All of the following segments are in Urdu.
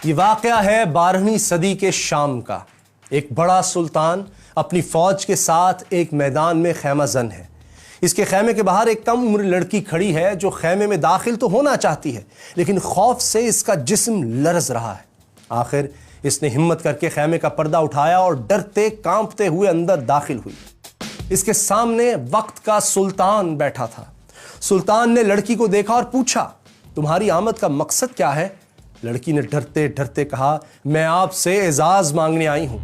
یہ واقعہ ہے 12ویں صدی کے شام کا۔ ایک بڑا سلطان اپنی فوج کے ساتھ ایک میدان میں خیمہ زن ہے۔ اس کے خیمے کے باہر ایک کم عمر لڑکی کھڑی ہے جو خیمے میں داخل تو ہونا چاہتی ہے، لیکن خوف سے اس کا جسم لرز رہا ہے۔ آخر اس نے ہمت کر کے خیمے کا پردہ اٹھایا اور ڈرتے کانپتے ہوئے اندر داخل ہوئی۔ اس کے سامنے وقت کا سلطان بیٹھا تھا۔ سلطان نے لڑکی کو دیکھا اور پوچھا، تمہاری آمد کا مقصد کیا ہے؟ لڑکی نے ڈرتے ڈرتے کہا، میں آپ سے اعزاز مانگنے آئی ہوں۔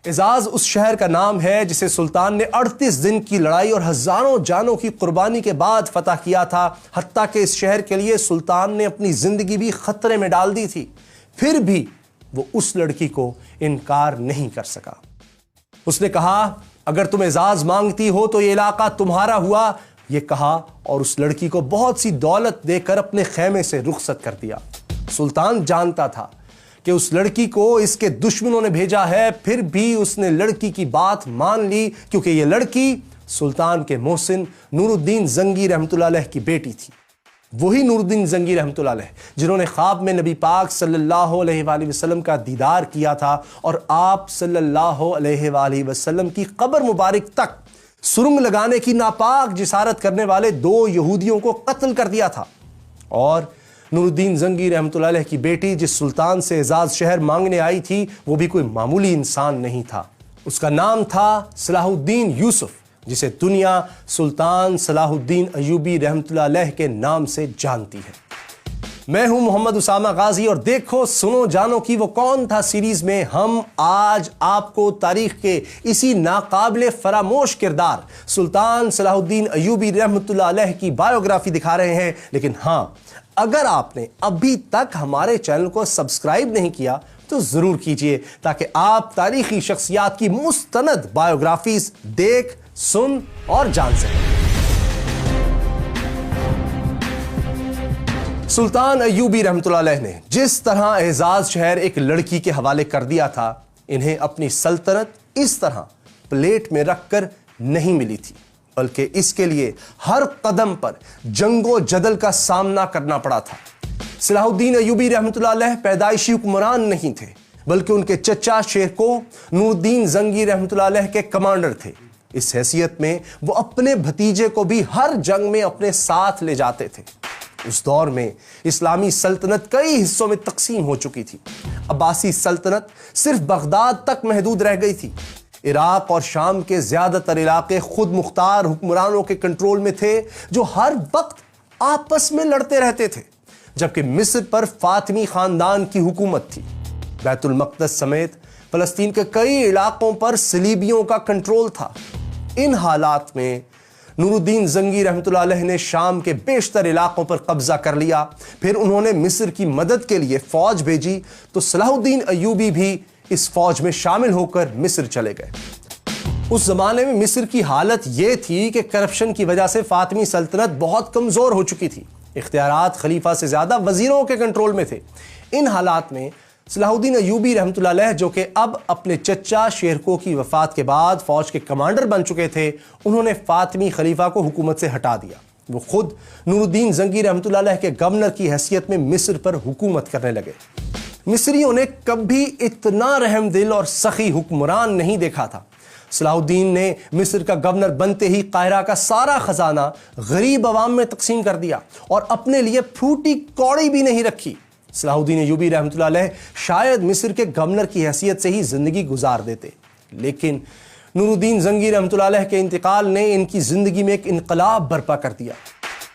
اعزاز اس شہر کا نام ہے جسے سلطان نے 38 دن کی لڑائی اور ہزاروں جانوں کی قربانی کے بعد فتح کیا تھا، حتیٰ کہ اس شہر کے لیے سلطان نے اپنی زندگی بھی خطرے میں ڈال دی تھی۔ پھر بھی وہ اس لڑکی کو انکار نہیں کر سکا۔ اس نے کہا، اگر تم اعزاز مانگتی ہو تو یہ علاقہ تمہارا ہوا، یہ کہا اور اس لڑکی کو بہت سی دولت دے کر اپنے خیمے سے رخصت کر دیا۔ سلطان جانتا تھا کہ اس لڑکی کو اس کے دشمنوں نے بھیجا ہے، پھر بھی اس نے لڑکی کی بات مان لی، کیونکہ یہ لڑکی سلطان کے محسن نور الدین زنگی رحمۃ اللہ علیہ کی بیٹی تھی۔ وہی نور الدین زنگی رحمۃ اللہ علیہ جنہوں نے خواب میں نبی پاک صلی اللہ علیہ وآلہ وسلم کا دیدار کیا تھا اور آپ صلی اللہ علیہ وآلہ وسلم کی قبر مبارک تک سرنگ لگانے کی ناپاک جسارت کرنے والے 2 یہودیوں کو قتل کر دیا تھا۔ اور نور الدین زنگی رحمۃ اللہ علیہ کی بیٹی جس سلطان سے اعزاز شہر مانگنے آئی تھی، وہ بھی کوئی معمولی انسان نہیں تھا۔ اس کا نام تھا صلاح الدین یوسف، جسے دنیا سلطان صلاح الدین ایوبی رحمۃ اللہ علیہ کے نام سے جانتی ہے۔ میں ہوں محمد اسامہ غازی اور دیکھو سنو جانو کی وہ کون تھا سیریز میں ہم آج آپ کو تاریخ کے اسی ناقابل فراموش کردار سلطان صلاح الدین ایوبی رحمۃ اللہ علیہ کی بایوگرافی دکھا رہے ہیں۔ لیکن ہاں، اگر آپ نے ابھی تک ہمارے چینل کو سبسکرائب نہیں کیا تو ضرور کیجئے، تاکہ آپ تاریخی شخصیات کی مستند بایوگرافیز دیکھ، سن اور جان سکیں۔ سلطان ایوبی رحمۃ اللہ علیہ نے جس طرح اعزاز شہر ایک لڑکی کے حوالے کر دیا تھا، انہیں اپنی سلطنت اس طرح پلیٹ میں رکھ کر نہیں ملی تھی، بلکہ اس کے لیے ہر قدم پر جنگ و جدل کا سامنا کرنا پڑا تھا۔ صلاح الدین ایوبی رحمۃ اللہ علیہ پیدائشی حکمران نہیں تھے، بلکہ ان کے چچا شیرکو نور الدین زنگی رحمۃ اللہ علیہ کے کمانڈر تھے۔ اس حیثیت میں وہ اپنے بھتیجے کو بھی ہر جنگ میں اپنے ساتھ لے جاتے تھے۔ اس دور میں اسلامی سلطنت کئی حصوں میں تقسیم ہو چکی تھی۔ عباسی سلطنت صرف بغداد تک محدود رہ گئی تھی۔ عراق اور شام کے زیادہ تر علاقے خود مختار حکمرانوں کے کنٹرول میں تھے، جو ہر وقت آپس میں لڑتے رہتے تھے، جبکہ مصر پر فاطمی خاندان کی حکومت تھی۔ بیت المقدس سمیت فلسطین کے کئی علاقوں پر صلیبیوں کا کنٹرول تھا۔ ان حالات میں نور الدین زنگی رحمۃ اللہ علیہ نے شام کے بیشتر علاقوں پر قبضہ کر لیا۔ پھر انہوں نے مصر کی مدد کے لیے فوج بھیجی تو صلاح الدین ایوبی بھی اس فوج میں شامل ہو کر مصر چلے گئے۔ اس زمانے میں مصر کی حالت یہ تھی کہ کرپشن کی وجہ سے فاطمی سلطنت بہت کمزور ہو چکی تھی۔ اختیارات خلیفہ سے زیادہ وزیروں کے کنٹرول میں تھے۔ ان حالات میں صلاح الدین ایوبی رحمۃ اللہ علیہ، جو کہ اب اپنے چچا شیرکو کی وفات کے بعد فوج کے کمانڈر بن چکے تھے، انہوں نے فاطمی خلیفہ کو حکومت سے ہٹا دیا۔ وہ خود نور الدین زنگی رحمۃ اللہ علیہ کے گورنر کی حیثیت میں مصر پر حکومت کرنے لگے۔ مصریوں نے کبھی اتنا رحم دل اور سخی حکمران نہیں دیکھا تھا۔ صلاح الدین نے مصر کا گورنر بنتے ہی قاہرہ کا سارا خزانہ غریب عوام میں تقسیم کر دیا اور اپنے لیے پھوٹی کوڑی بھی نہیں رکھی۔ صلاح الدین ایوبی رحمۃ اللہ علیہ شاید مصر کے گورنر کی حیثیت سے ہی زندگی گزار دیتے، لیکن نور الدین زنگی رحمۃ اللہ علیہ کے انتقال نے ان کی زندگی میں ایک انقلاب برپا کر دیا۔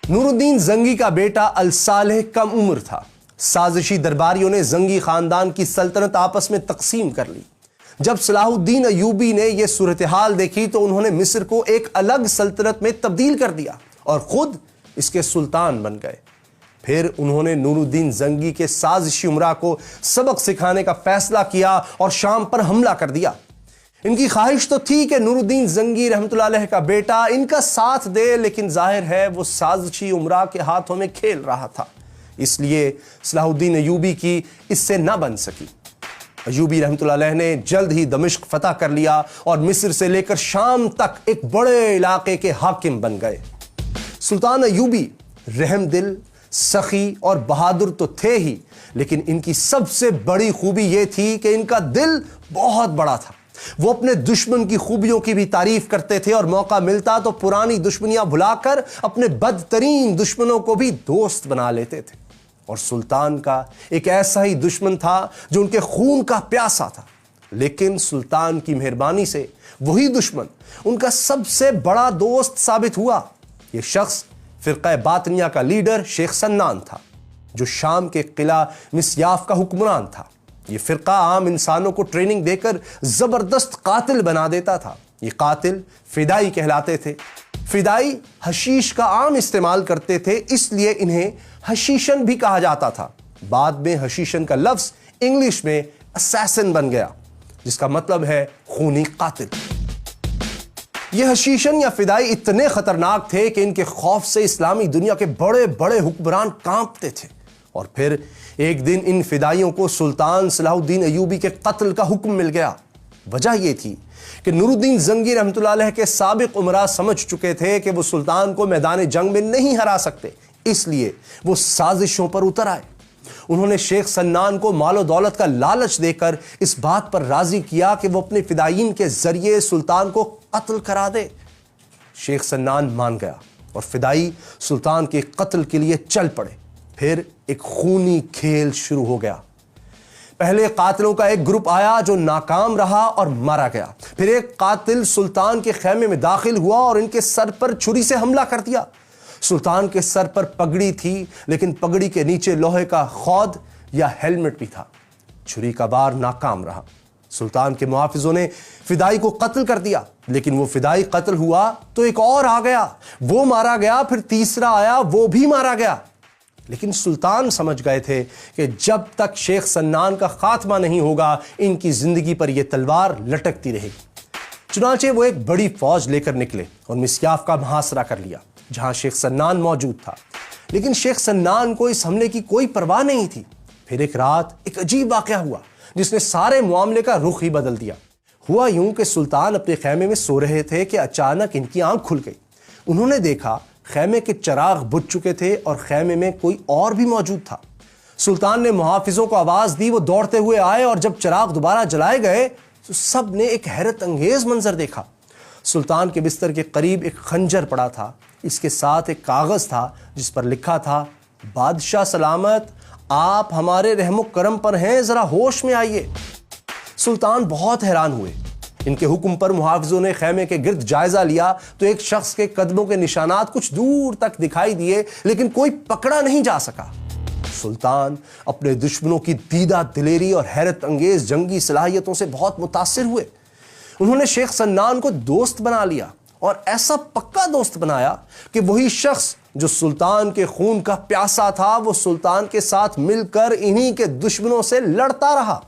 نور الدین زنگی کا بیٹا الصالح کم عمر تھا۔ سازشی درباریوں نے زنگی خاندان کی سلطنت آپس میں تقسیم کر لی۔ جب صلاح الدین ایوبی نے یہ صورتحال دیکھی تو انہوں نے مصر کو ایک الگ سلطنت میں تبدیل کر دیا اور خود اس کے سلطان بن گئے۔ پھر انہوں نے نور الدین زنگی کے سازشی امراء کو سبق سکھانے کا فیصلہ کیا اور شام پر حملہ کر دیا۔ ان کی خواہش تو تھی کہ نور الدین زنگی رحمۃ اللہ علیہ کا بیٹا ان کا ساتھ دے، لیکن ظاہر ہے وہ سازشی امراء کے ہاتھوں میں کھیل رہا تھا، اس لیے صلاح الدین ایوبی کی اس سے نہ بن سکی۔ ایوبی رحمۃ اللہ علیہ نے جلد ہی دمشق فتح کر لیا اور مصر سے لے کر شام تک ایک بڑے علاقے کے حاکم بن گئے۔ سلطان ایوبی رحم دل، سخی اور بہادر تو تھے ہی، لیکن ان کی سب سے بڑی خوبی یہ تھی کہ ان کا دل بہت بڑا تھا۔ وہ اپنے دشمن کی خوبیوں کی بھی تعریف کرتے تھے اور موقع ملتا تو پرانی دشمنیاں بھلا کر اپنے بدترین دشمنوں کو بھی دوست بنا لیتے تھے۔ اور سلطان کا ایک ایسا ہی دشمن تھا جو ان کے خون کا پیاسا تھا، لیکن سلطان کی مہربانی سے وہی دشمن ان کا سب سے بڑا دوست ثابت ہوا۔ یہ شخص فرقہ باطنیہ کا لیڈر شیخ سنان تھا، جو شام کے قلعہ مسیاف کا حکمران تھا۔ یہ فرقہ عام انسانوں کو ٹریننگ دے کر زبردست قاتل بنا دیتا تھا۔ یہ قاتل فدائی کہلاتے تھے۔ فدائی حشیش کا عام استعمال کرتے تھے، اس لیے انہیں حشیشن بھی کہا جاتا تھا۔ بعد میں حشیشن کا لفظ انگلش میں اسیسن بن گیا، جس کا مطلب ہے خونی قاتل۔ یہ حشیشن یا فدائی اتنے خطرناک تھے کہ ان کے خوف سے اسلامی دنیا کے بڑے بڑے حکمران کانپتے تھے۔ اور پھر ایک دن ان فدائیوں کو سلطان صلاح الدین ایوبی کے قتل کا حکم مل گیا۔ وجہ یہ تھی کہ نور الدین زنگی رحمۃ اللہ علیہ کے سابق امراء سمجھ چکے تھے کہ وہ سلطان کو میدان جنگ میں نہیں ہرا سکتے، اس لیے وہ سازشوں پر اتر آئے۔ انہوں نے شیخ سنان کو مال و دولت کا لالچ دے کر اس بات پر راضی کیا کہ وہ اپنے فدائین کے ذریعے سلطان کو قتل کرا دے۔ شیخ سنان مان گیا اور فدائی سلطان کے قتل کے لیے چل پڑے۔ پھر ایک خونی کھیل شروع ہو گیا۔ پہلے قاتلوں کا ایک گروپ آیا جو ناکام رہا اور مارا گیا۔ پھر ایک قاتل سلطان کے خیمے میں داخل ہوا اور ان کے سر پر چھری سے حملہ کر دیا۔ سلطان کے سر پر پگڑی تھی، لیکن پگڑی کے نیچے لوہے کا خود یا ہیلمٹ بھی تھا۔ چھری کا وار ناکام رہا۔ سلطان کے محافظوں نے فدائی کو قتل کر دیا، لیکن وہ فدائی قتل ہوا تو ایک اور آ گیا، وہ مارا گیا۔ پھر تیسرا آیا، وہ بھی مارا گیا۔ لیکن سلطان سمجھ گئے تھے کہ جب تک شیخ سنان کا خاتمہ نہیں ہوگا، ان کی زندگی پر یہ تلوار لٹکتی رہے گی۔ چنانچہ وہ ایک بڑی فوج لے کر نکلے اور مسیاف کا محاصرہ کر لیا، جہاں شیخ سنان موجود تھا۔ لیکن شیخ سنان کو اس حملے کی کوئی پرواہ نہیں تھی۔ پھر ایک رات ایک عجیب واقعہ ہوا جس نے سارے معاملے کا رخ ہی بدل دیا۔ ہوا یوں کہ سلطان اپنے خیمے میں سو رہے تھے کہ اچانک ان کی آنکھ کھل گئی۔ انہوں نے دیکھا خیمے کے چراغ بجھ چکے تھے اور خیمے میں کوئی اور بھی موجود تھا۔ سلطان نے محافظوں کو آواز دی، وہ دوڑتے ہوئے آئے اور جب چراغ دوبارہ جلائے گئے تو سب نے ایک حیرت انگیز منظر دیکھا۔ سلطان کے بستر کے قریب ایک خنجر پڑا تھا، اس کے ساتھ ایک کاغذ تھا جس پر لکھا تھا، بادشاہ سلامت، آپ ہمارے رحم و کرم پر ہیں، ذرا ہوش میں آئیے۔ سلطان بہت حیران ہوئے۔ ان کے حکم پر محافظوں نے خیمے کے گرد جائزہ لیا تو ایک شخص کے قدموں کے نشانات کچھ دور تک دکھائی دیے، لیکن کوئی پکڑا نہیں جا سکا۔ سلطان اپنے دشمنوں کی دیدہ دلیری اور حیرت انگیز جنگی صلاحیتوں سے بہت متاثر ہوئے۔ انہوں نے شیخ سنان کو دوست بنا لیا اور ایسا پکا دوست بنایا کہ وہی شخص جو سلطان کے خون کا پیاسا تھا، وہ سلطان کے ساتھ مل کر انہی کے دشمنوں سے لڑتا رہا۔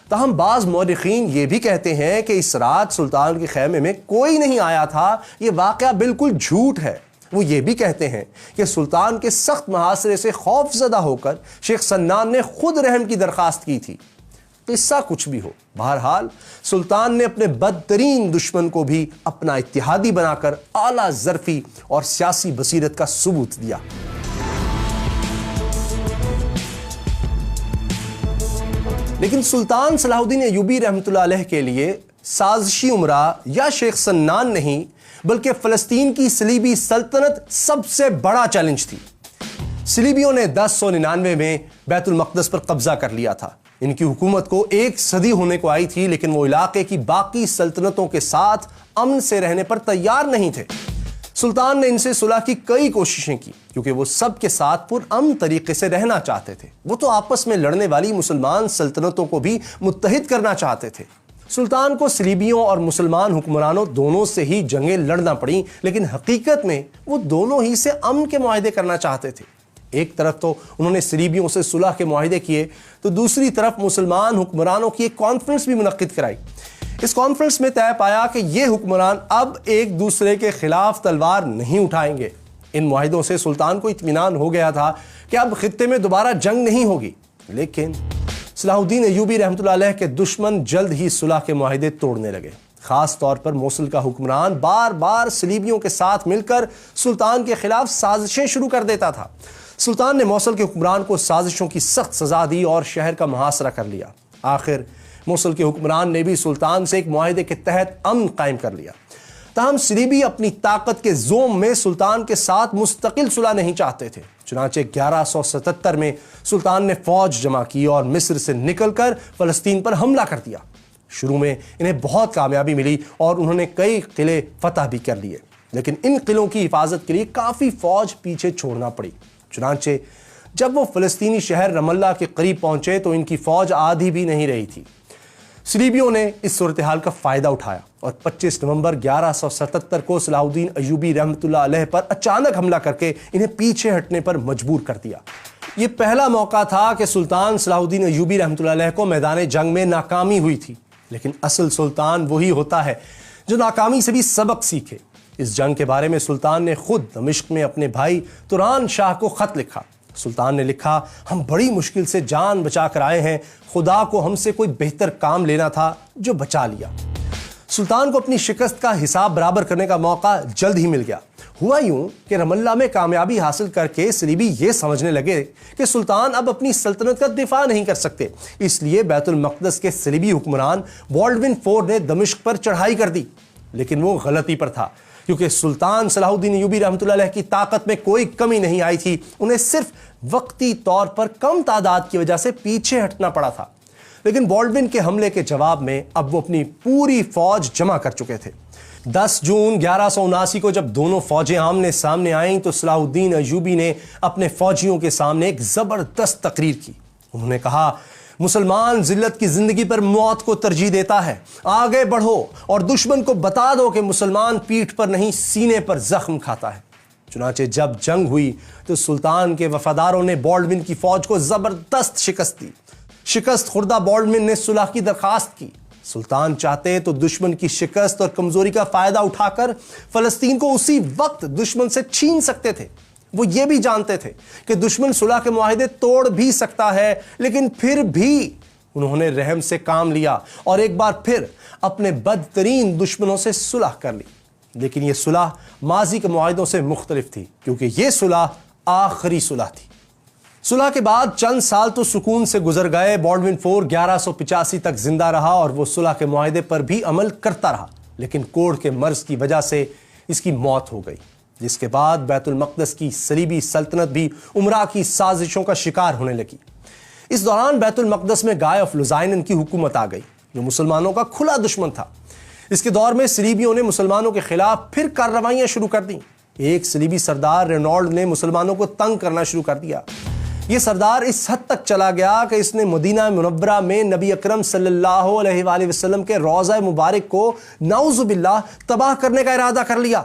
تاہم بعض مورخین یہ بھی کہتے ہیں کہ اس رات سلطان کے خیمے میں کوئی نہیں آیا تھا۔ یہ واقعہ بالکل جھوٹ ہے۔ وہ یہ بھی کہتے ہیں کہ سلطان کے سخت محاصرے سے خوف زدہ ہو کر شیخ سنان نے خود رحم کی درخواست کی تھی۔ قصہ کچھ بھی ہو، بہرحال سلطان نے اپنے بدترین دشمن کو بھی اپنا اتحادی بنا کر اعلیٰ ظرفی اور سیاسی بصیرت کا ثبوت دیا۔ لیکن سلطان صلاح الدین ایوبی رحمۃ اللہ علیہ کے لیے سازشی امراء یا شیخ سنان نہیں، بلکہ فلسطین کی صلیبی سلطنت سب سے بڑا چیلنج تھی۔ صلیبیوں نے 1099 میں بیت المقدس پر قبضہ کر لیا تھا۔ ان کی حکومت کو 1 صدی ہونے کو آئی تھی، لیکن وہ علاقے کی باقی سلطنتوں کے ساتھ امن سے رہنے پر تیار نہیں تھے۔ سلطان نے ان سے صلح کی کئی کوششیں کی، کیونکہ وہ سب کے ساتھ پرامن طریقے سے رہنا چاہتے تھے۔ وہ تو آپس میں لڑنے والی مسلمان سلطنتوں کو بھی متحد کرنا چاہتے تھے۔ سلطان کو صلیبیوں اور مسلمان حکمرانوں دونوں سے ہی جنگیں لڑنا پڑیں، لیکن حقیقت میں وہ دونوں ہی سے امن کے معاہدے کرنا چاہتے تھے۔ ایک طرف تو انہوں نے صلیبیوں سے صلح کے معاہدے کیے، تو دوسری طرف مسلمان حکمرانوں کی ایک کانفرنس بھی منعقد کرائی۔ اس کانفرنس میں طے پایا کہ یہ حکمران اب ایک دوسرے کے خلاف تلوار نہیں اٹھائیں گے۔ ان معاہدوں سے سلطان کو اطمینان ہو گیا تھا کہ اب خطے میں دوبارہ جنگ نہیں ہوگی۔ لیکن صلاح الدین ایوبی رحمۃ اللہ علیہ کے دشمن جلد ہی صلح کے معاہدے توڑنے لگے۔ خاص طور پر موصل کا حکمران بار بار صلیبیوں کے ساتھ مل کر سلطان کے خلاف سازشیں شروع کر دیتا تھا۔ سلطان نے موصل کے حکمران کو سازشوں کی سخت سزا دی اور شہر کا محاصرہ کر لیا۔ آخر موصل کے حکمران نے بھی سلطان سے ایک معاہدے کے تحت امن قائم کر لیا۔ تاہم صلیبی اپنی طاقت کے زوم میں سلطان کے ساتھ مستقل صلح نہیں چاہتے تھے۔ چنانچہ 1177 میں سلطان نے فوج جمع کی اور مصر سے نکل کر فلسطین پر حملہ کر دیا۔ شروع میں انہیں بہت کامیابی ملی اور انہوں نے کئی قلعے فتح بھی کر لیے، لیکن ان قلعوں کی حفاظت کے لیے کافی فوج پیچھے چھوڑنا پڑی۔ چنانچہ جب وہ فلسطینی شہر رم اللہ کے قریب پہنچے تو ان کی فوج آدھی بھی نہیں رہی تھی۔ صلیبیوں نے اس صورتحال کا فائدہ اٹھایا اور 25 نومبر 1177 کو صلاح الدین ایوبی رحمۃ اللہ علیہ پر اچانک حملہ کر کے انہیں پیچھے ہٹنے پر مجبور کر دیا۔ یہ پہلا موقع تھا کہ سلطان صلاح الدین ایوبی رحمۃ اللہ علیہ کو میدان جنگ میں ناکامی ہوئی تھی، لیکن اصل سلطان وہی ہوتا ہے جو ناکامی سے بھی سبق سیکھے۔ اس جنگ کے بارے میں سلطان نے خود دمشق میں اپنے بھائی توران شاہ کو خط لکھا۔ سلطان نے لکھا، ہم بڑی مشکل سے جان بچا کر آئے ہیں، خدا کو ہم سے کوئی بہتر کام لینا تھا جو بچا لیا۔ سلطان کو اپنی شکست کا حساب برابر کرنے کا موقع جلد ہی مل گیا۔ ہوا یوں کہ رم اللہ میں کامیابی حاصل کر کے صلیبی یہ سمجھنے لگے کہ سلطان اب اپنی سلطنت کا دفاع نہیں کر سکتے، اس لیے بیت المقدس کے صلیبی حکمران بالڈون IV نے دمشق پر چڑھائی کر دی۔ لیکن وہ غلطی پر تھا، کیونکہ سلطان صلاح الدین ایوبی رحمۃ اللہ علیہ کی طاقت میں کوئی کمی نہیں آئی تھی، انہیں صرف وقتی طور پر کم تعداد کی وجہ سے پیچھے ہٹنا پڑا تھا۔ لیکن بالڈون کے حملے کے جواب میں اب وہ اپنی پوری فوج جمع کر چکے تھے۔ 10 جون 1179 کو جب دونوں فوجیں آمنے سامنے آئیں تو صلاح الدین ایوبی نے اپنے فوجیوں کے سامنے ایک زبردست تقریر کی۔ انہوں نے کہا، مسلمان ذلت کی زندگی پر موت کو ترجیح دیتا ہے، آگے بڑھو اور دشمن کو بتا دو کہ مسلمان پیٹھ پر نہیں سینے پر زخم کھاتا ہے۔ چنانچہ جب جنگ ہوئی تو سلطان کے وفاداروں نے بالڈون کی فوج کو زبردست شکست دی۔ شکست خوردہ بالڈون نے صلح کی درخواست کی۔ سلطان چاہتے تو دشمن کی شکست اور کمزوری کا فائدہ اٹھا کر فلسطین کو اسی وقت دشمن سے چھین سکتے تھے۔ وہ یہ بھی جانتے تھے کہ دشمن صلح کے معاہدے توڑ بھی سکتا ہے، لیکن پھر بھی انہوں نے رحم سے کام لیا اور ایک بار پھر اپنے بدترین دشمنوں سے صلح کر لی۔ لیکن یہ صلح ماضی کے معاہدوں سے مختلف تھی، کیونکہ یہ صلح آخری صلح تھی۔ صلح کے بعد چند سال تو سکون سے گزر گئے۔ بالڈون IV 1185 تک زندہ رہا اور وہ صلح کے معاہدے پر بھی عمل کرتا رہا، لیکن کوڑ کے مرض کی وجہ سے اس کی موت ہو گئی، جس کے بعد بیت المقدس کی صلیبی سلطنت بھی امراء کی سازشوں کا شکار ہونے لگی۔ اس دوران بیت المقدس میں گائے آف لوزائنن کی حکومت آ گئی، جو مسلمانوں کا کھلا دشمن تھا۔ اس کے دور میں صلیبیوں نے مسلمانوں کے خلاف پھر کارروائیاں شروع کر دیں۔ ایک صلیبی سردار رینالڈ نے مسلمانوں کو تنگ کرنا شروع کر دیا۔ یہ سردار اس حد تک چلا گیا کہ اس نے مدینہ منورہ میں نبی اکرم صلی اللہ علیہ وآلہ وسلم کے روضہ مبارک کو نعوذ باللہ تباہ کرنے کا ارادہ کر لیا۔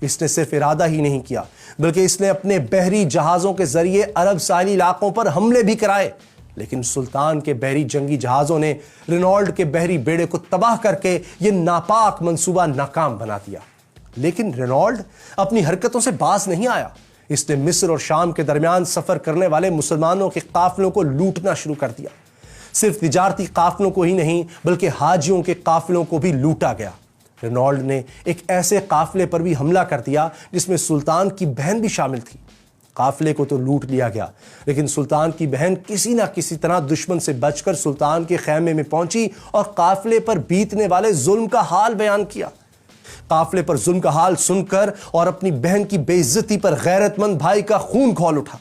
اس نے صرف ارادہ ہی نہیں کیا، بلکہ اس نے اپنے بحری جہازوں کے ذریعے عرب ساحلی علاقوں پر حملے بھی کرائے۔ لیکن سلطان کے بحری جنگی جہازوں نے رینالڈ کے بحری بیڑے کو تباہ کر کے یہ ناپاک منصوبہ ناکام بنا دیا۔ لیکن رینالڈ اپنی حرکتوں سے باز نہیں آیا۔ اس نے مصر اور شام کے درمیان سفر کرنے والے مسلمانوں کے قافلوں کو لوٹنا شروع کر دیا۔ صرف تجارتی قافلوں کو ہی نہیں بلکہ حاجیوں کے قافلوں کو بھی لوٹا گیا۔ رینالڈ نے ایک ایسے قافلے پر بھی حملہ کر دیا جس میں سلطان کی بہن بھی شامل تھی۔ قافلے کو تو لوٹ لیا گیا، لیکن سلطان کی بہن کسی نہ کسی طرح دشمن سے بچ کر سلطان کے خیمے میں پہنچی اور قافلے پر بیتنے والے ظلم کا حال بیان کیا۔ قافلے پر ظلم کا حال سن کر اور اپنی بہن کی بے عزتی پر غیرت مند بھائی کا خون کھول اٹھا۔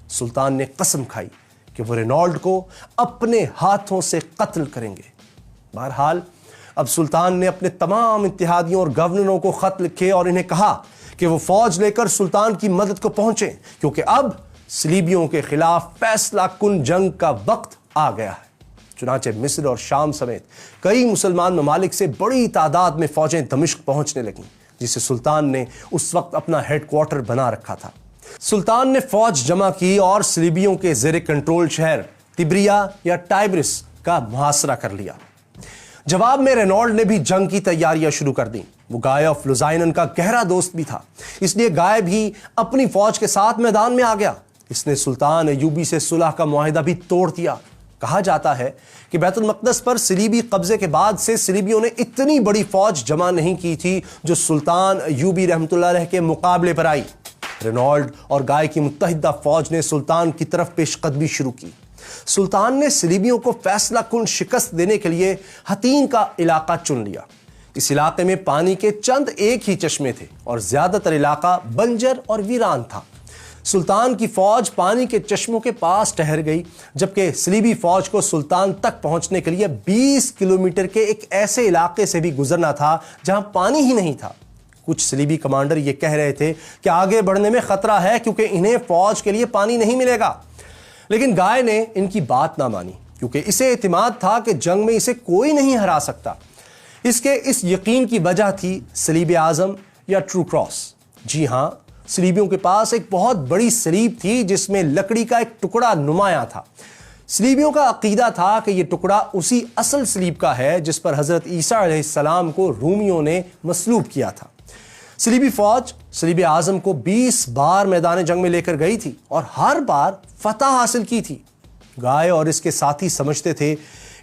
سلطان نے قسم کھائی کہ وہ رینالڈ کو اپنے ہاتھوں سے قتل کریں گے۔ بہرحال اب سلطان نے اپنے تمام اتحادیوں اور گورنروں کو خط لکھے اور انہیں کہا کہ وہ فوج لے کر سلطان کی مدد کو پہنچیں، کیونکہ اب صلیبیوں کے خلاف فیصلہ کن جنگ کا وقت آ گیا ہے۔ چنانچہ مصر اور شام سمیت کئی مسلمان ممالک سے بڑی تعداد میں فوجیں دمشق پہنچنے لگیں، جسے سلطان نے اس وقت اپنا ہیڈ کوارٹر بنا رکھا تھا۔ سلطان نے فوج جمع کی اور صلیبیوں کے زیر کنٹرول شہر تبریا یا ٹائبرس کا محاصرہ کر لیا۔ جواب میں رینالڈ نے بھی جنگ کی تیاریاں شروع کر دیں۔ وہ گائے آف لوزائنن کا گہرا دوست بھی تھا، اس لیے گائے بھی اپنی فوج کے ساتھ میدان میں آ گیا۔ اس نے سلطان ایوبی سے صلح کا معاہدہ بھی توڑ دیا۔ کہا جاتا ہے کہ بیت المقدس پر صلیبی قبضے کے بعد سے صلیبیوں نے اتنی بڑی فوج جمع نہیں کی تھی جو سلطان ایوبی رحمۃ اللہ علیہ کے مقابلے پر آئی۔ رینالڈ اور گائے کی متحدہ فوج نے سلطان کی طرف پیش قدمی شروع کی۔ سلطان نے صلیبیوں کو فیصلہ کن شکست دینے کے لیے حتین کا علاقہ چن لیا۔ اس علاقے میں پانی کے چند ایک ہی چشمے تھے اور زیادہ تر علاقہ بنجر اور ویران تھا۔ سلطان کی فوج پانی کے چشموں کے پاس ٹھہر گئی، جبکہ صلیبی فوج کو سلطان تک پہنچنے کے لیے 20 کلومیٹر کے ایک ایسے علاقے سے بھی گزرنا تھا جہاں پانی ہی نہیں تھا۔ کچھ صلیبی کمانڈر یہ کہہ رہے تھے کہ آگے بڑھنے میں خطرہ ہے کیونکہ انہیں فوج کے لیے پانی نہیں ملے گا، لیکن گائے نے ان کی بات نہ مانی کیونکہ اسے اعتماد تھا کہ جنگ میں اسے کوئی نہیں ہرا سکتا۔ اس یقین کی وجہ تھی صلیب اعظم یا ٹرو کراس۔ جی ہاں، صلیبیوں کے پاس ایک بہت بڑی صلیب تھی جس میں لکڑی کا ایک ٹکڑا نمایاں تھا۔ صلیبیوں کا عقیدہ تھا کہ یہ ٹکڑا اسی اصل صلیب کا ہے جس پر حضرت عیسیٰ علیہ السلام کو رومیوں نے مصلوب کیا تھا۔ صلیبی فوج صلیب اعظم کو 20 بار میدان جنگ میں لے کر گئی تھی اور ہر بار فتح حاصل کی تھی۔ گائے اور اس کے ساتھی سمجھتے تھے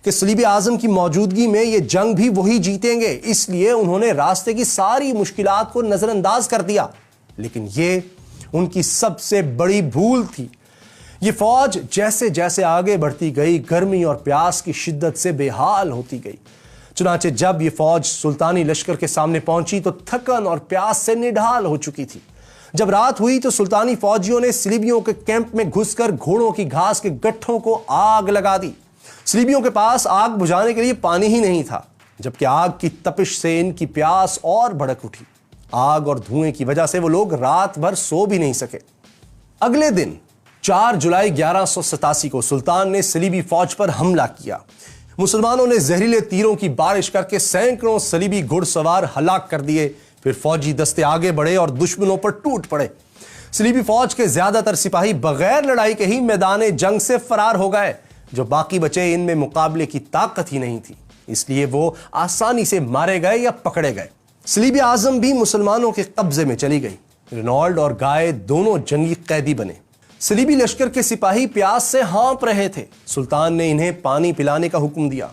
کہ صلیب اعظم کی موجودگی میں یہ جنگ بھی وہی جیتیں گے، اس لیے انہوں نے راستے کی ساری مشکلات کو نظر انداز کر دیا، لیکن یہ ان کی سب سے بڑی بھول تھی۔ یہ فوج جیسے جیسے آگے بڑھتی گئی، گرمی اور پیاس کی شدت سے بے حال ہوتی گئی۔ چنانچہ جب یہ فوج سلطانی لشکر کے سامنے پہنچی تو تھکن اور پیاس سے نڈھال ہو چکی تھی۔ جب رات ہوئی تو سلطانی فوجیوں نے صلیبیوں کے کیمپ میں گھس کر گھوڑوں کی گھاس کے گٹھوں کو آگ لگا دی۔ صلیبیوں کے پاس آگ بجھانے کے لیے پانی ہی نہیں تھا، جبکہ آگ کی تپش سے ان کی پیاس اور بھڑک اٹھی۔ آگ اور دھوئیں کی وجہ سے وہ لوگ رات بھر سو بھی نہیں سکے۔ اگلے دن 4 جولائی 1187 کو سلطان نے صلیبی فوج پر حملہ کیا۔ مسلمانوں نے زہریلے تیروں کی بارش کر کے سینکڑوں صلیبی گھڑ سوار ہلاک کر دیے۔ پھر فوجی دستے آگے بڑھے اور دشمنوں پر ٹوٹ پڑے۔ صلیبی فوج کے زیادہ تر سپاہی بغیر لڑائی کے ہی میدان جنگ سے فرار ہو گئے۔ جو باقی بچے ان میں مقابلے کی طاقت ہی نہیں تھی، اس لیے وہ آسانی سے مارے گئے یا پکڑے گئے۔ صلیب اعظم بھی مسلمانوں کے قبضے میں چلی گئی۔ رینالڈ اور گائے دونوں جنگی قیدی بنے۔ صلیبی لشکر کے سپاہی پیاس سے ہانپ رہے تھے۔ سلطان نے انہیں پانی پلانے کا حکم دیا۔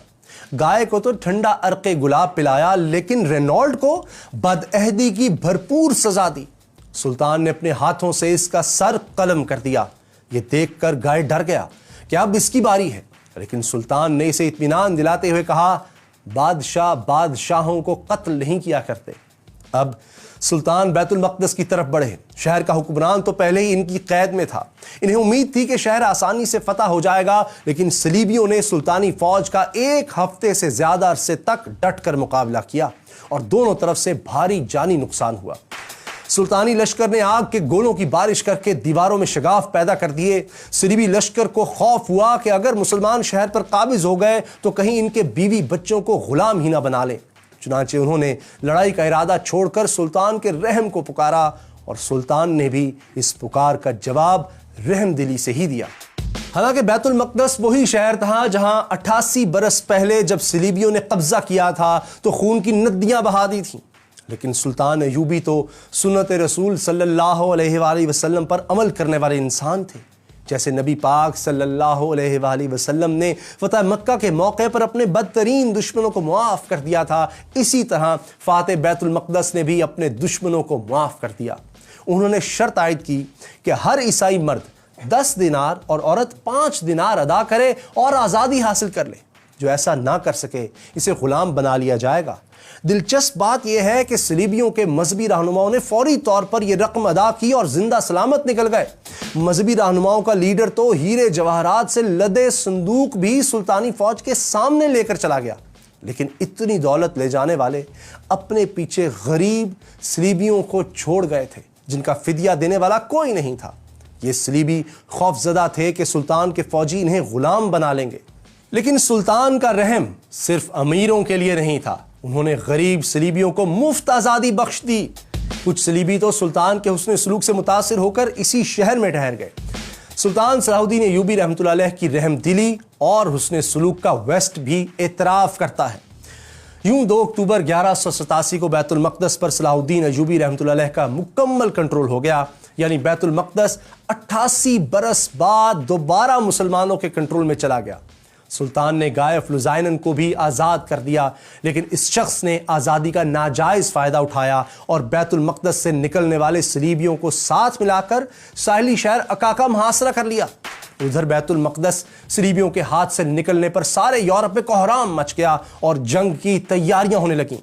گائے کو تو ٹھنڈا عرق گلاب پلایا، لیکن رینالڈ کو بدعہدی کی بھرپور سزا دی۔ سلطان نے اپنے ہاتھوں سے اس کا سر قلم کر دیا۔ یہ دیکھ کر گائے ڈر گیا کہ اب اس کی باری ہے، لیکن سلطان نے اسے اطمینان دلاتے ہوئے کہا، بادشاہ بادشاہوں کو قتل نہیں کیا کرتے۔ اب سلطان بیت المقدس کی طرف بڑھے۔ شہر کا حکمران تو پہلے ہی ان کی قید میں تھا۔ انہیں امید تھی کہ شہر آسانی سے فتح ہو جائے گا، لیکن صلیبیوں نے سلطانی فوج کا 1 ہفتے سے زیادہ عرصے تک ڈٹ کر مقابلہ کیا اور دونوں طرف سے بھاری جانی نقصان ہوا۔ سلطانی لشکر نے آگ کے گولوں کی بارش کر کے دیواروں میں شگاف پیدا کر دیے۔ صلیبی لشکر کو خوف ہوا کہ اگر مسلمان شہر پر قابض ہو گئے تو کہیں ان کے بیوی بچوں کو غلام ہی نہ بنا لیں۔ چنانچہ انہوں نے لڑائی کا ارادہ چھوڑ کر سلطان کے رحم کو پکارا اور سلطان نے بھی اس پکار کا جواب رحم دلی سے ہی دیا۔ حالانکہ بیت المقدس وہی شہر تھا جہاں 88 برس پہلے جب صلیبیوں نے قبضہ کیا تھا تو خون کی ندیاں بہا دی تھیں، لیکن سلطان ایوبی تو سنت رسول صلی اللہ علیہ وآلہ وسلم پر عمل کرنے والے انسان تھے۔ جیسے نبی پاک صلی اللہ علیہ وآلہ وسلم نے فتح مکہ کے موقع پر اپنے بدترین دشمنوں کو معاف کر دیا تھا، اسی طرح فاتح بیت المقدس نے بھی اپنے دشمنوں کو معاف کر دیا۔ انہوں نے شرط عائد کی کہ ہر عیسائی مرد 10 دینار اور عورت 5 دینار ادا کرے اور آزادی حاصل کر لے۔ جو ایسا نہ کر سکے اسے غلام بنا لیا جائے گا۔ دلچسپ بات یہ ہے کہ صلیبیوں کے مذہبی رہنماؤں نے فوری طور پر یہ رقم ادا کی اور زندہ سلامت نکل گئے۔ مذہبی رہنماؤں کا لیڈر تو ہیرے جواہرات سے لدے صندوق بھی سلطانی فوج کے سامنے لے کر چلا گیا، لیکن اتنی دولت لے جانے والے اپنے پیچھے غریب صلیبیوں کو چھوڑ گئے تھے جن کا فدیہ دینے والا کوئی نہیں تھا۔ یہ صلیبی خوفزدہ تھے کہ سلطان کے فوجی انہیں غلام بنا لیں گے، لیکن سلطان کا رحم صرف امیروں کے لیے نہیں تھا۔ انہوں نے غریب صلیبیوں کو مفت آزادی بخش دی۔ کچھ صلیبی تو سلطان کے حسن سلوک سے متاثر ہو کر اسی شہر میں ٹھہر گئے۔ سلطان صلاح الدین ایوبی رحمۃ اللہ علیہ کی رحم دلی اور حسن سلوک کا ویسٹ بھی اعتراف کرتا ہے۔ یوں 2 اکتوبر 1187 کو بیت المقدس پر صلاح الدین ایوبی رحمۃ اللہ علیہ کا مکمل کنٹرول ہو گیا، یعنی بیت المقدس 88 برس بعد دوبارہ مسلمانوں کے کنٹرول میں چلا گیا۔ سلطان نے گائف لوزائنن کو بھی آزاد کر دیا، لیکن اس شخص نے آزادی کا ناجائز فائدہ اٹھایا اور بیت المقدس سے نکلنے والے صلیبیوں کو ساتھ ملا کر ساحلی شہر عکا کا محاصرہ کر لیا۔ ادھر بیت المقدس صلیبیوں کے ہاتھ سے نکلنے پر سارے یورپ میں کوہرام مچ گیا اور جنگ کی تیاریاں ہونے لگیں۔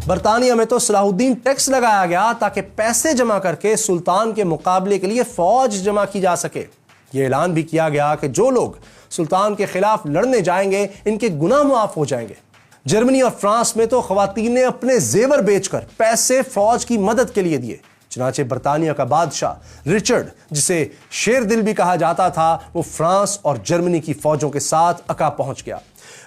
برطانیہ میں تو صلاح الدین ٹیکس لگایا گیا تاکہ پیسے جمع کر کے سلطان کے مقابلے کے لیے فوج جمع کی جا سکے۔ یہ اعلان بھی کیا گیا کہ جو لوگ سلطان کے خلاف لڑنے جائیں گے ان کے گناہ معاف ہو جائیں گے۔ جرمنی اور فرانس میں تو خواتین نے اپنے زیور بیچ کر پیسے فوج کی مدد کے لیے دیے۔ چنانچہ برطانیہ کا بادشاہ رچرڈ، جسے شیر دل بھی کہا جاتا تھا، وہ فرانس اور جرمنی کی فوجوں کے ساتھ عکا پہنچ گیا۔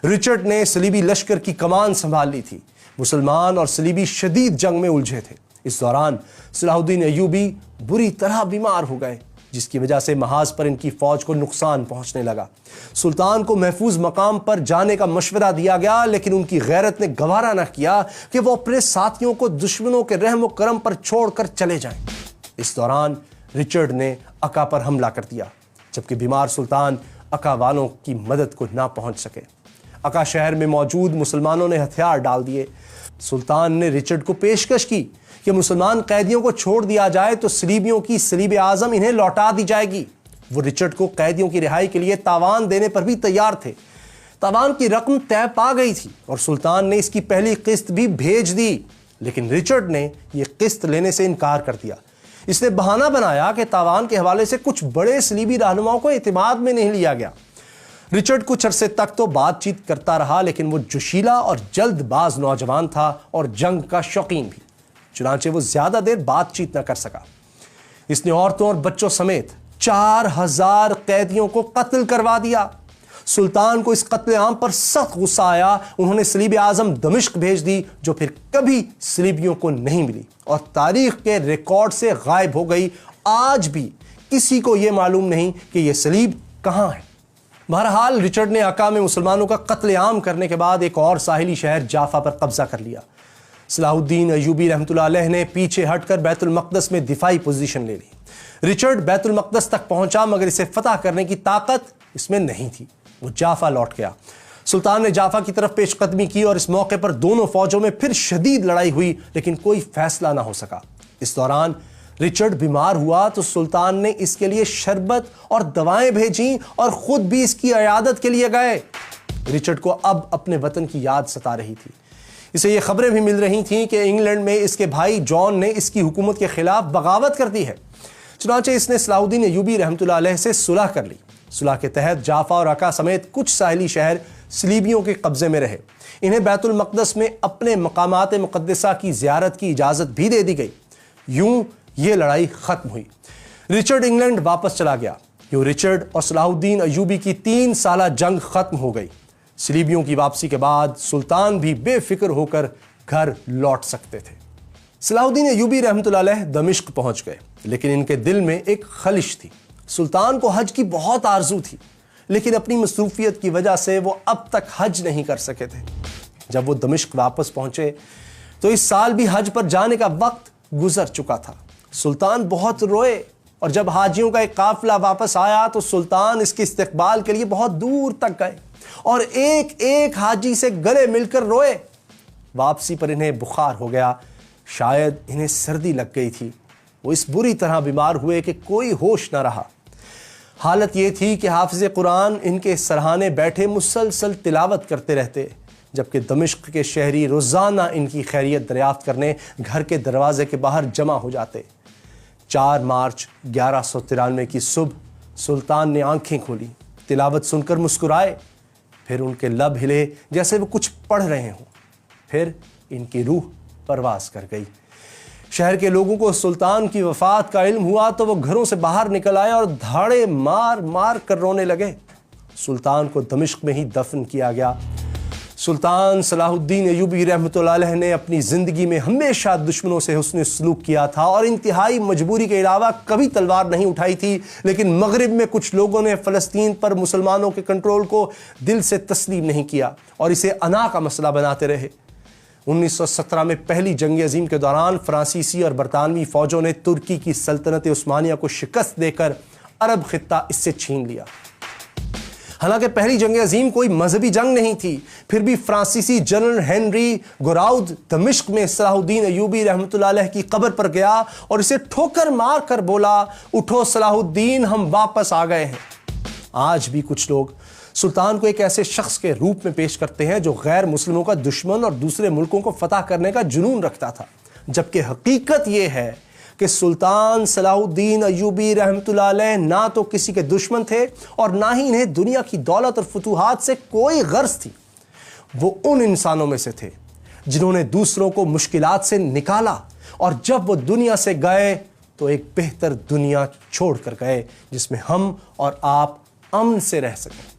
رچرڈ نے صلیبی لشکر کی کمان سنبھال لی تھی۔ مسلمان اور صلیبی شدید جنگ میں الجھے تھے۔ اس دوران صلاح الدین ایوبی بری طرح بیمار ہو گئے، جس کی وجہ سے محاذ پر ان کی فوج کو نقصان پہنچنے لگا۔ سلطان کو محفوظ مقام پر جانے کا مشورہ دیا گیا، لیکن ان کی غیرت نے گوارا نہ کیا کہ وہ اپنے ساتھیوں کو دشمنوں کے رحم و کرم پر چھوڑ کر چلے جائیں۔ اس دوران رچرڈ نے عکا پر حملہ کر دیا، جبکہ بیمار سلطان عکا والوں کی مدد کو نہ پہنچ سکے۔ عکا شہر میں موجود مسلمانوں نے ہتھیار ڈال دیے۔ سلطان نے رچرڈ کو پیشکش کی کہ مسلمان قیدیوں کو چھوڑ دیا جائے تو صلیبیوں کی صلیب اعظم انہیں لوٹا دی جائے گی۔ وہ رچرڈ کو قیدیوں کی رہائی کے لیے تاوان دینے پر بھی تیار تھے۔ تاوان کی رقم طے پا گئی تھی اور سلطان نے اس کی پہلی قسط بھی بھیج دی، لیکن رچرڈ نے یہ قسط لینے سے انکار کر دیا۔ اس نے بہانہ بنایا کہ تاوان کے حوالے سے کچھ بڑے صلیبی رہنماؤں کو اعتماد میں نہیں لیا گیا۔ رچرڈ کچھ عرصے تک تو بات چیت کرتا رہا، لیکن وہ جوشیلا اور جلد باز نوجوان تھا اور جنگ کا شوقین بھی، چنانچہ وہ زیادہ دیر بات چیت نہ کر سکا۔ اس نے عورتوں اور بچوں سمیت 4000 قیدیوں کو قتل کروا دیا۔ سلطان کو اس قتل عام پر سخت غصہ آیا۔ انہوں نے صلیب اعظم دمشق بھیج دی، جو پھر کبھی صلیبیوں کو نہیں ملی اور تاریخ کے ریکارڈ سے غائب ہو گئی۔ آج بھی کسی کو یہ معلوم نہیں کہ یہ صلیب کہاں ہے۔ بہرحال رچرڈ نے عکا میں مسلمانوں کا قتل عام کرنے کے بعد ایک اور ساحلی شہر جافا پر قبضہ کر لیا۔ صلاح الدین ایوبی رحمۃ اللہ علیہ نے پیچھے ہٹ کر بیت المقدس میں دفاعی پوزیشن لے لی۔ رچرڈ بیت المقدس تک پہنچا، مگر اسے فتح کرنے کی طاقت اس میں نہیں تھی۔ وہ جافا لوٹ گیا۔ سلطان نے جافا کی طرف پیش قدمی کی اور اس موقع پر دونوں فوجوں میں پھر شدید لڑائی ہوئی، لیکن کوئی فیصلہ نہ ہو سکا۔ اس دوران رچرڈ بیمار ہوا تو سلطان نے اس کے لیے شربت اور دوائیں بھیجیں اور خود بھی اس کی عیادت کے لیے گئے۔ رچرڈ کو اب اپنے وطن کی یاد ستا رہی تھی۔ اسے یہ خبریں بھی مل رہی تھیں کہ انگلینڈ میں اس کے بھائی جان نے اس کی حکومت کے خلاف بغاوت کر دی ہے۔ چنانچہ اس نے صلاح الدین ایوبی رحمۃ اللہ علیہ سے صلح کر لی۔ صلح کے تحت جافا اور عکا سمیت کچھ ساحلی شہر صلیبیوں کے قبضے میں رہے۔ انہیں بیت المقدس میں اپنے مقامات مقدسہ کی زیارت کی اجازت بھی دے دی گئی۔ یوں یہ لڑائی ختم ہوئی۔ رچرڈ انگلینڈ واپس چلا گیا۔ یوں رچرڈ اور صلاح الدین ایوبی کی 3 سالہ جنگ ختم ہو گئی۔ صلیبیوں کی واپسی کے بعد سلطان بھی بے فکر ہو کر گھر لوٹ سکتے تھے۔ صلاح الدین ایوبی رحمۃ اللہ علیہ دمشق پہنچ گئے، لیکن ان کے دل میں ایک خلش تھی۔ سلطان کو حج کی بہت آرزو تھی، لیکن اپنی مصروفیت کی وجہ سے وہ اب تک حج نہیں کر سکے تھے۔ جب وہ دمشق واپس پہنچے تو اس سال بھی حج پر جانے کا وقت گزر چکا تھا۔ سلطان بہت روئے، اور جب حاجیوں کا ایک قافلہ واپس آیا تو سلطان اس کے استقبال کے لیے بہت دور تک گئے اور ایک ایک حاجی سے گلے مل کر روئے۔ واپسی پر انہیں بخار ہو گیا، شاید انہیں سردی لگ گئی تھی۔ وہ اس بری طرح بیمار ہوئے کہ کوئی ہوش نہ رہا۔ حالت یہ تھی کہ حافظ قرآن ان کے سرہانے بیٹھے مسلسل تلاوت کرتے رہتے، جبکہ دمشق کے شہری روزانہ ان کی خیریت دریافت کرنے گھر کے دروازے کے باہر جمع ہو جاتے۔ 4 مارچ 1193 کی صبح سلطان نے آنکھیں کھولی، تلاوت سن کر مسکرائے، پھر ان کے لب ہلے جیسے وہ کچھ پڑھ رہے ہوں، پھر ان کی روح پرواز کر گئی۔ شہر کے لوگوں کو سلطان کی وفات کا علم ہوا تو وہ گھروں سے باہر نکل آئے اور دھاڑے مار مار کر رونے لگے۔ سلطان کو دمشق میں ہی دفن کیا گیا۔ سلطان صلاح الدین ایوبی رحمۃ اللہ علیہ نے اپنی زندگی میں ہمیشہ دشمنوں سے حسن سلوک کیا تھا اور انتہائی مجبوری کے علاوہ کبھی تلوار نہیں اٹھائی تھی، لیکن مغرب میں کچھ لوگوں نے فلسطین پر مسلمانوں کے کنٹرول کو دل سے تسلیم نہیں کیا اور اسے انا کا مسئلہ بناتے رہے۔ 1917 میں پہلی جنگ عظیم کے دوران فرانسیسی اور برطانوی فوجوں نے ترکی کی سلطنت عثمانیہ کو شکست دے کر عرب خطہ اس سے چھین لیا۔ حالانکہ پہلی جنگ عظیم کوئی مذہبی جنگ نہیں تھی، پھر بھی فرانسیسی جنرل ہنری گوراؤد دمشق میں صلاح الدین ایوبی رحمۃ اللہ علیہ کی قبر پر گیا اور اسے ٹھوکر مار کر بولا، اٹھو صلاح الدین، ہم واپس آ گئے ہیں۔ آج بھی کچھ لوگ سلطان کو ایک ایسے شخص کے روپ میں پیش کرتے ہیں جو غیر مسلموں کا دشمن اور دوسرے ملکوں کو فتح کرنے کا جنون رکھتا تھا، جبکہ حقیقت یہ ہے کہ سلطان صلاح الدین ایوبی رحمۃ اللہ علیہ نہ تو کسی کے دشمن تھے اور نہ ہی انہیں دنیا کی دولت اور فتوحات سے کوئی غرض تھی۔ وہ ان انسانوں میں سے تھے جنہوں نے دوسروں کو مشکلات سے نکالا، اور جب وہ دنیا سے گئے تو ایک بہتر دنیا چھوڑ کر گئے جس میں ہم اور آپ امن سے رہ سکیں۔